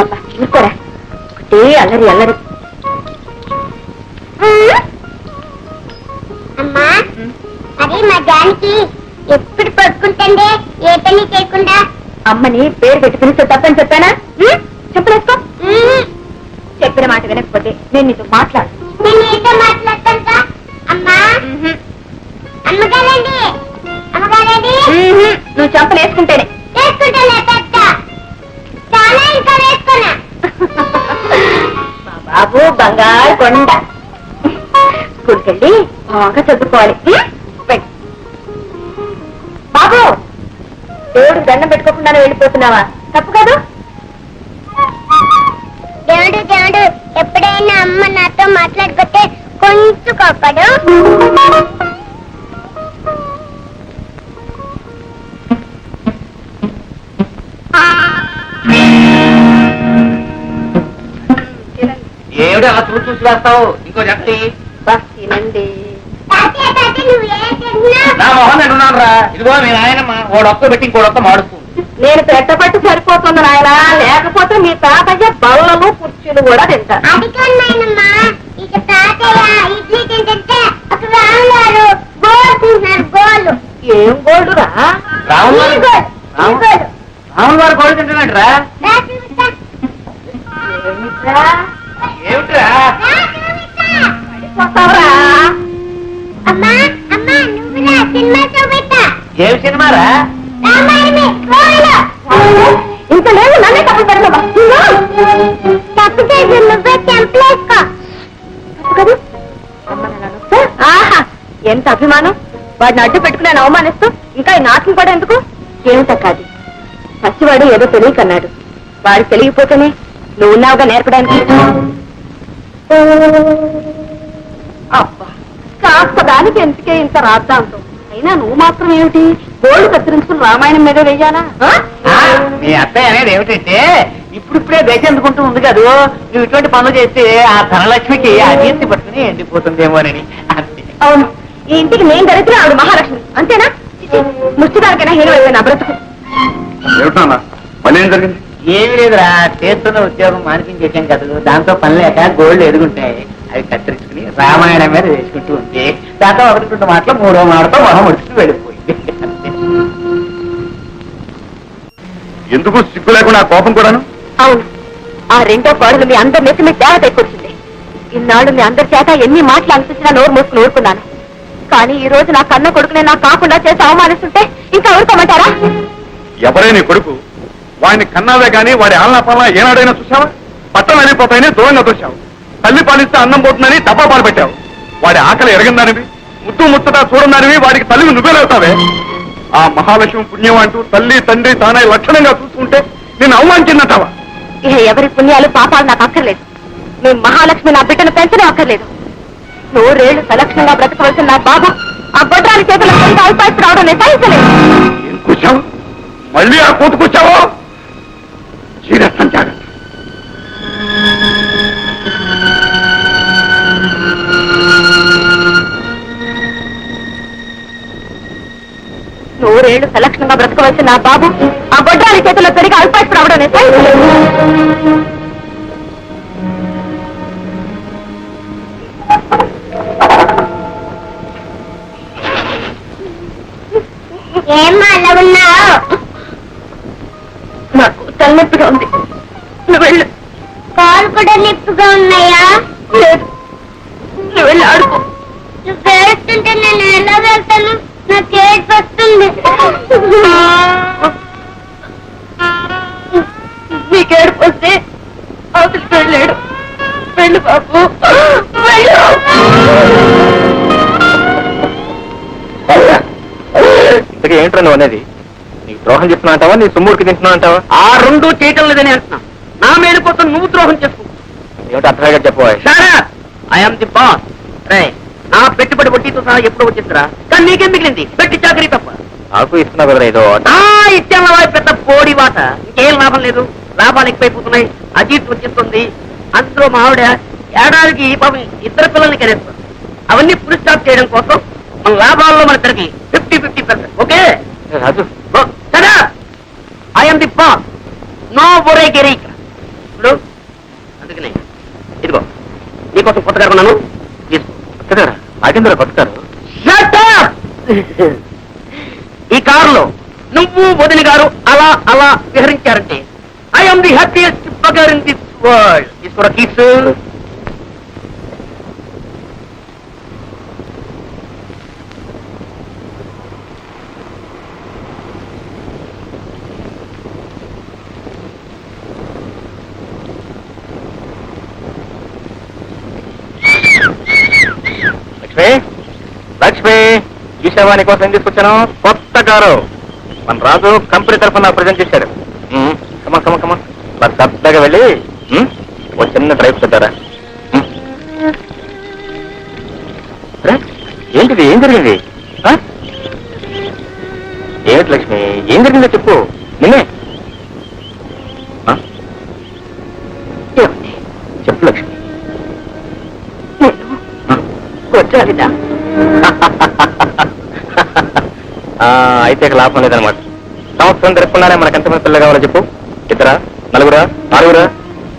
చూసుకోరా ఒకటే అల్లరి అల్లరి. అమ్మా అదే మా జానికి ఎప్పుడు పడుకుంటుండే ఏ పని చేయకుండా. అమ్మని పేరు పెట్టుకుని తప్పని చెప్పానా? చెప్పలేసుకో. చెప్పిన మాట వినకపోతే నేను నీతో మాట్లాడు. నేను నీతో మాట్లాడతాను. అమ్మా అమ్మగారండి అమ్మగారండి. నువ్వు చెప్పలేసుకుంటేనే. వేసుకుంటానే పెద్ద చాలా ఇంకా వేసుకున్నా. మా బాబు బంగారు కొండ. స్కూల్కి వెళ్ళి బాగా చదువుకోవాలి. బాబు దేవుడికి దండం పెట్టుకోకుండానే వెళ్ళిపోతున్నావా? తప్పు కాదు. దేవుడు దేవుడు ఎప్పుడైనా అమ్మ నాతో మాట్లాడుకుంటే కొంచెం కోపడు. ఏమిటి అలా చూసి వేస్తావు? ఇంకో చెప్పి తినండి. నా మొహం ఎడున్నాను రా. ఇదిగో మీ నాయనమ్మ ఓడొక్క పెట్టి ఇంకోడొక్క మాడుస్తుంది. నేను పెట్టబట్టి సరిపోతుంది నాయన, లేకపోతే మీ తాతయ్య బల్లలు కుర్చీలు కూడా తింటారు. అది కాదమ్మా ఇక తాతయ్య ఇడ్లీ తింటుంటే ఒక రాములారు గోలు తింటున్నారు. గోలు ఏం గోల్డ్ రా? రాములు వారు గోడు తింటున్నాడు రా. ఏమిట్రా అమ్మా అమ్మా నువ్వురా సినిమా చూపెట్టా. ఏమి సినిమారా? ఇంత లేదు నన్నే తప్పు పెడతావా? తప్పు చేసి నువ్వే చెంపలేసుకో. ఆహా ఎంత అభిమానం! వాడిని అడ్డు పెట్టుకుని నేను అవమానిస్తూ ఇంకా ఈ నాటకం కూడా ఎందుకు? ఏమిట కాదు, పసివాడు ఏదో తెలియకన్నాడు. వాడు తెలియకపోతేనే నువ్వు ఉన్నావుగా నేర్పడానికి. అబ్బా కాస్త దానికి ఎందుకే ఇంత రాద్దాంతో. అయినా నువ్వు మాత్రం ఏమిటి గోల్డ్ కత్తిరించుకుని రామాయణం మీద వెయ్యాలా? మీ అత్తయ్య అనేది ఏమిటంటే ఇప్పుడిప్పుడే దేశం ఎందుకుంటూ ఉంది కదూ, నువ్వు ఇటువంటి పనులు చేస్తే ఆ ధనలక్ష్మికి అజీర్తి పట్టుకుని ఎండిపోతుందేమోనని అంతే. అవును, ఈ ఇంటికి నేను దరిద్ర ఆవిడ మహాలక్ష్మి అంతేనా? ముష్టిదానికైనా హీరో అయిపోయినా బ్రతుకు. ఏమిటన్నా మళ్ళీ ఏం జరిగింది? ఏమి లేదురా, చేస్తున్న ఉద్యోగం మానిపించేసాం కదా, దాంతో పని లేక గోల్డ్ ఎదుగుంటాయి. అవి కత్తిరించుకుని రామాయణం మీద వేసుకుంటూ ఉంటే దాంతో ఒకటి రెండు మాటలు మూడో మాటతో మొహం ముడుచుకుని వెళ్ళిపోయింది. ఎందుకు సిగ్గు లేకుండా కోపం కూడాను? అవును, ఆ రెండో కోడలు మీ అందరి నెత్తి మీద దేవత కూర్చుంది. ఇన్నాళ్ళు మీ అందరి చేత ఎన్ని మాటలు అనిపించినా నోరు మూసుకుని ఊరుకున్నాను. కానీ ఈ రోజు నా కన్న కొడుకునే నాకు కాకుండా చేసి అవమానిస్తుంటే ఇంకా ఊరుకోమంటారా? ఎవరే నీ కొడుకు? వాడిని కన్నావే గాని వాడి ఆలనా పాలన ఏనాడైనా చూసావా? పట్టణం వెళ్ళిపోతాయని దూరంగా చూసావు. తల్లి పాలిస్తే అన్నం పోతుందని డబ్బా పాలు పెట్టావు. వాడి ఆకలి ఎరగందానివి, ముద్దు ముచ్చటా చూడదానివి వాడికి తల్లిని నువ్వేలవుతావే. ఆ మహాలక్ష్మి పుణ్యం అంటూ తల్లి తండ్రి తానే లక్షణంగా చూసుకుంటే నేను అవమానించిందంటావా? ఇక ఎవరి పుణ్యాలు పాపాలు నాకు అక్కర్లేదు. మీ మహాలక్ష్మి నా బిడ్డను పెంచడం అక్కర్లేదు. నూరేళ్లు సలక్షణంగా బ్రతకవలసిన నా బాబు ఆ గొడ్రాలి చేతుల అల్పాయిస్తూ రావడం నేను సహించలేదు. ఏం కూర్చావు? మళ్ళీ ఆ కోటు కూర్చావో? చీరస్తం జాగ్రత్త. నూరేళ్లు సలక్షణంగా బ్రతకవలసిన నా బాబు ఆ గొడ్రాలి చేతుల్లో పెరిగి అల్పాయిస్తూ రావడం నేను సహించలేదు. ఏమ్మా అలా ఉన్నావు? నాకు తలనొప్పిగా ఉంది, నువ్వు వెళ్ళు. కాలు కూడా నొప్పిగా ఉన్నాయా? లేదు, నువ్వు వెళ్ళి ఆడుకో. నువ్వు ఏడుస్తుంటే నేను ఎలా వెళ్తాను? నాకు ఏడుపు వస్తుంది. నీకు ఏడుపు వస్తే అవతలికి వెళ్ళాడు. వెళ్ళు బాబు, వెళ్ళు. ఇంతకీ ఏంట్రా నువ్వు అనేది? నీకు ద్రోహం చెప్తున్నా అంటావా, నీ సొమ్ముడికి తింటున్నా అంటావా? ఆ రెండు చేయటం లేదని అంటున్నా. నా మేలు కోసం నువ్వు ద్రోహం చేసుకుంటా. ఏమిటి అర్థంగా చెప్పబోయే? I'm the boss. రే, నా పెట్టుబడి వడ్డీతో సహా ఎప్పుడు వచ్చిందిరా, కానీ నీకేం మిగిలింది? పెట్టి చాకరీ తప్ప. నాకు ఇస్తున్నావు కదా ఏదో. ఇచ్చాను పెద్ద పోడి వాత. ఇంకేం లాభం లేదు, లాభాలు ఎక్కువైపోతున్నాయి, అజీర్తి వచ్చేస్తుంది. అందులో మా ఆవిడ ఏడాదికి పాపం ఇద్దరు పిల్లల్ని కనేస్తారు. అవన్నీ ఫుల్ స్టాప్ చేయడం కోసం మన లాభాల్లో మన ఇద్దరికి 50-50%. Okay Raju, I'm the boss. No బొరేగిరి. నీకోసం కొత్తగా కొన్నాను. తీసుకో. కొత్తగారా? నాకెందుకు కొత్తగారు? Shut up! ఈ కారులో నువ్వు వదిలి గారు అలా అలా విహరించారంటే I'm the happiest bugger in this world. తీసుకోరా కీస్. లక్ష్మి, లక్ష్మి, ఈ శవాని కోసం ఏం తీసుకొచ్చాను? కొత్త కారు. మన రాజు కంపెనీ తరఫున నాకు ప్రజెంట్ చేశాడు. కమా కమా కమా, మరి సరదాగా వెళ్ళి ఒక చిన్న డ్రైవ్ పెట్టారా? ఏంటిది? ఏం జరిగింది? ఏమిటి లక్ష్మి, ఏం జరిగిందో చెప్పు. నిన్నే చెప్పు లక్ష్మి. కొట్టాలిదా? అయితే ఇక లాభం లేదనమాట. సంవత్సరం తిరగకుండానే మనకు ఎంతమంది పిల్లలు కావాలో చెప్పు. ఇద్దరా, నలుగురా, నాలుగురా?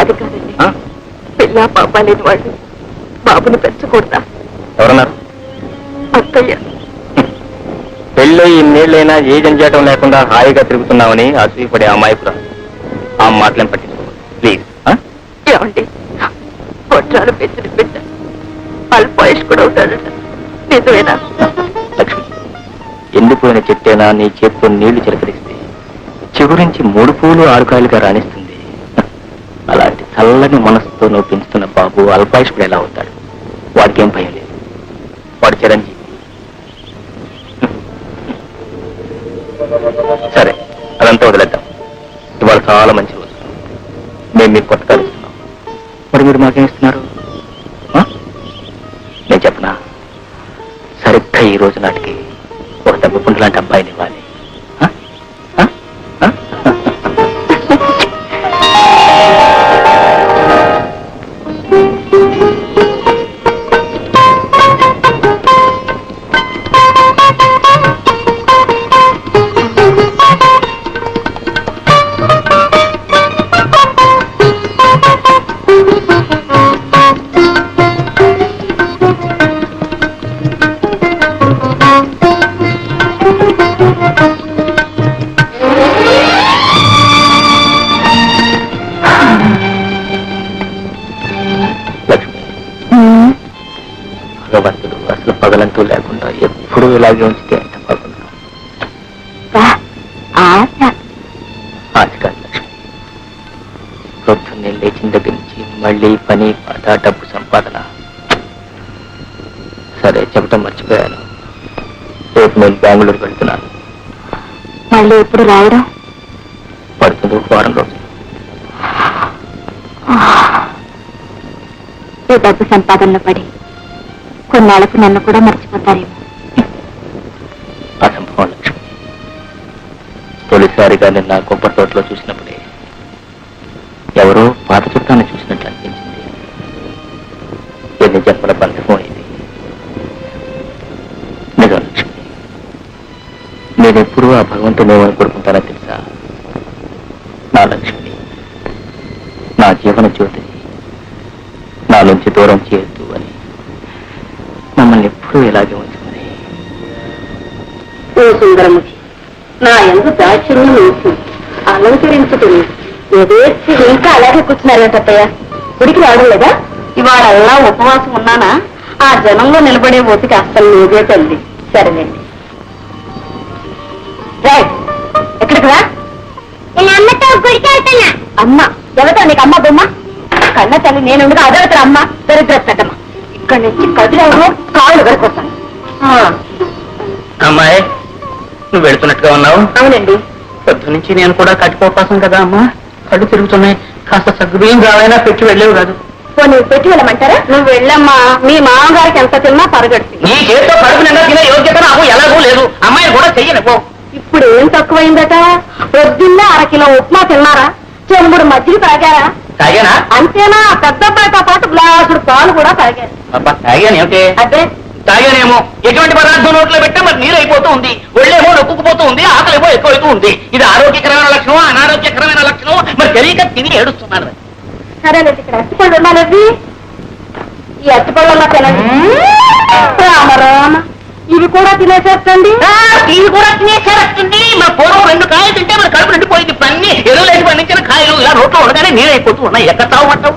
అది కాదండి, పిల్ల పాప లేని వాళ్ళు బాబుని పెంచకూడదా? ఎవరన్నారు? అక్కయ్య. పెళ్ళి ఇన్నేళ్ళైనా ఏ జంజాటం లేకుండా హాయిగా తిరుగుతున్నామని అసూయపడే అమాయకురా. ఆ మాటలేం పట్టించుకో ప్లీజ్. ఏమండి, కొట్టాలు పెంచిన బిడ్డ అల్పాయుష్ కూడా అవుతాడట, నిజమేనా? లక్ష్మి, ఎండిపోయిన చెట్టైనా నీ చేతితో నీళ్లు చిలకరిస్తే చిగురించి 3 పూలు 6 కాయలుగా రాణిస్తుంది. అలాంటి చల్లని మనసుతో నువ్వు పెంచుతున్న బాబు అల్పాయుష్కుడు ఎలా అవుతాడు? వాడికేం భయం లేదు, వాడు చిరంజీవి. సరే, అదంతా వదిలేద్దాం. ఇవాళ చాలా మంచి రోజు. మేము మీకు కొత్త కారు ఇస్తున్నాం. మరి మీరు మాకేం ఇస్తున్నారు? నేను చెప్పనా? సరిగ్గా ఈ రోజు నాటికి ఒక దెబ్బపుండు లాంటి అబ్బాయిని ఇవ్వాలి. భగవంతుడు అసలు పగలంటూ లేకుండా ఎప్పుడూ ఇలాగే ఉంచితే ఎంత బాగుంటుంది. ఆశ కాదు లక్ష్మి, పొద్దున్నే లేచిన దగ్గర నుంచి మళ్ళీ పని పాట డబ్బు సంపాదన. సరే, చెప్పటం మర్చిపోయాను. రేపు నేను బెంగళూరు వెళ్తున్నాను. మళ్ళీ ఎప్పుడు రావడం? పడుతుంది ఒక వారం రోజులు. ఈ డబ్బు సంపాదనలో పడి కొన్నాళ్ళకు నన్ను కూడా మర్చిపోతారేమో. అసంభవం లక్ష్మి. తొలిసారిగా నిన్న కొబ్బరి తోటలో చూసినప్పుడే ఎవరో పాత చుట్టాన్ని చూసినట్లు అనిపించింది. ఎన్ని జన్మల బంధమో ఇది. నిజం లక్ష్మి, నేనెప్పుడూ ఆ భగవంతుని ఏమని కోరుకుంటానో తెలుసా? నా లక్ష్మి, నా జీవన జ్యోతిని నా నుంచి దూరం చేయొద్దు అని. మమ్మల్ని ఎప్పుడూ ఇలాగే ఉంచుకుని. ఓ సుందరముఖి, నా ఎందు దాక్షిణ్యం వేసి అలంకరించుకుని ఎదేసి ఇంకా అలాగే కూర్చున్నారేటప్పయ్య. గుడికి రావడం లేదా? ఇవాళ అలా ఉపవాసం ఉన్నానా? ఆ జనంలో నిలబడే ఓపిక అస్సలు లేదే తల్లి. సరేనండి, రైట్. ఎక్కడికి రా? నేను అమ్మతో గుడికి వెళ్తున్నా. అమ్మ ఎవరితో? నీకు అమ్మ బొమ్మ? కన్న తల్లి నేనుండగా అదవుతారు అమ్మ. దరిద్ర పెద్దమ్మ. ఇక్కడి నుంచి కదిలేమో కాళ్ళు వరకొస్తాను. అమ్మాయి, నువ్వు వెళుతున్నట్టుగా ఉన్నావు. అవునండి. పొద్దు నుంచి నేను కూడా కట్టుకోపాసం కదా అమ్మా, కళ్ళు తిరుగుతున్నాయి. కాస్త సగ్గుబియ్యం రావైనా పెట్టి వెళ్ళేవు కాదు. నువ్వు పెట్టి వెళ్ళమంటారా? నువ్వు వెళ్ళమ్మా, మీ మామగారికి ఎంత తిన్నా పరగడుతుంది. నీ చేతితో కడుపు నిండా తినే యోగ్యత నాకు ఎలాగూ లేదు. అమ్మాయి కూడా చెయ్యను. ఇప్పుడు ఏం తక్కువైందట? పొద్దున్నే 1 కిలో ఉప్మా తిన్నారా? చెంబుడు మజ్జిగ తాగారా? తాగానా? అంతేనా? పెద్దబ్బాయితో పాటు గ్లాసుడు పాలు కూడా తాగారు. అబ్బా, తాగాను ఏమిటి? అదే తాగానేమో. ఎటువంటి పదార్థం నోట్లో పెట్టా మరి నీరు అయిపోతూ ఉంది, ఒళ్ళేమో నొక్కుపోతూ ఉంది, ఆకలేమో ఎక్కువైతూ ఉంది. ఇది ఆరోగ్యకరమైన లక్షణం, అనారోగ్యకరమైన లక్షణం. మరి తెలియక తిని ఏడుస్తున్నాను. సరేనండి, ఇక్కడ అరటిపండు ఉన్నానండి. ఈ అరటిపళ్ళల్లో తినండి. రామ రామ, ఇవి కూడా తినేసేస్తండి. ఇవి కూడా తినేసేస్తుంది. మన పూర్వం 2 కాయలు తింటే మన కడుపు నిండిపోయింది. పన్ని ఎరువులేసి పండించిన కాయలు ఇలా రోడ్లో ఉండగానే నీరైపోతూ ఉన్నాయి. ఎక్కడ తాగమంటావు?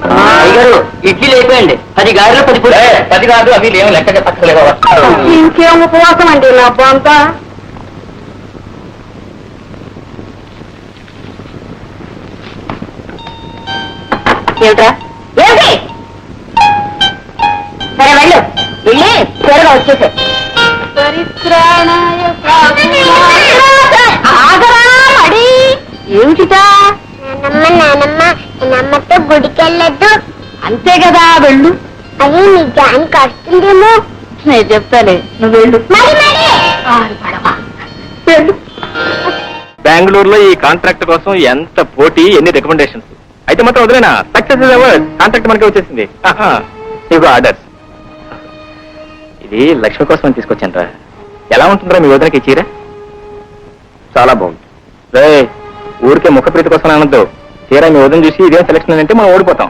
ఇడ్లీలు అయిపోయండి. 10 గారెలు 10 కాదు, అవి ఏమి లెక్కగా తక్కలేవా? ఇంకేం ఉపవాసం అండి నా అంతా. ఏమిట్రా ఏమిటి? సరే వెళ్ళు, వెళ్ళి త్వరగా వచ్చేసే. ఏమిటిటా? నానమ్మతో గుడికెళ్ళొద్దు. అంతే కదా, వెళ్ళు. అది నిజానికి వస్తుందేమో. నేను చెప్తాలే, నువ్వు వెళ్ళు. మరి మరి వెళ్ళు. బెంగళూరులో ఈ కాంట్రాక్ట్ కోసం ఎంత పోటీ, ఎన్ని రికమెండేషన్స్. అయితే మాత్రం వదిలేనా, సక్సెస్ ఇస్ అవర్స్. కాంట్రాక్ట్ మనకి వచ్చేసింది. ఇవి ఆర్డర్స్. ఇది లక్ష్మి కోసం తీసుకొచ్చాను రా. ఎలా ఉంటుందిరా మీ వదినకి చీర? చాలా బాగుంది రే. ఊరికే ముఖ ప్రీతి కోసం అనొద్దు. చీర మీ వదిన చూసి ఇదేం సెలక్షన్ అంటే మనం ఓడిపోతాం.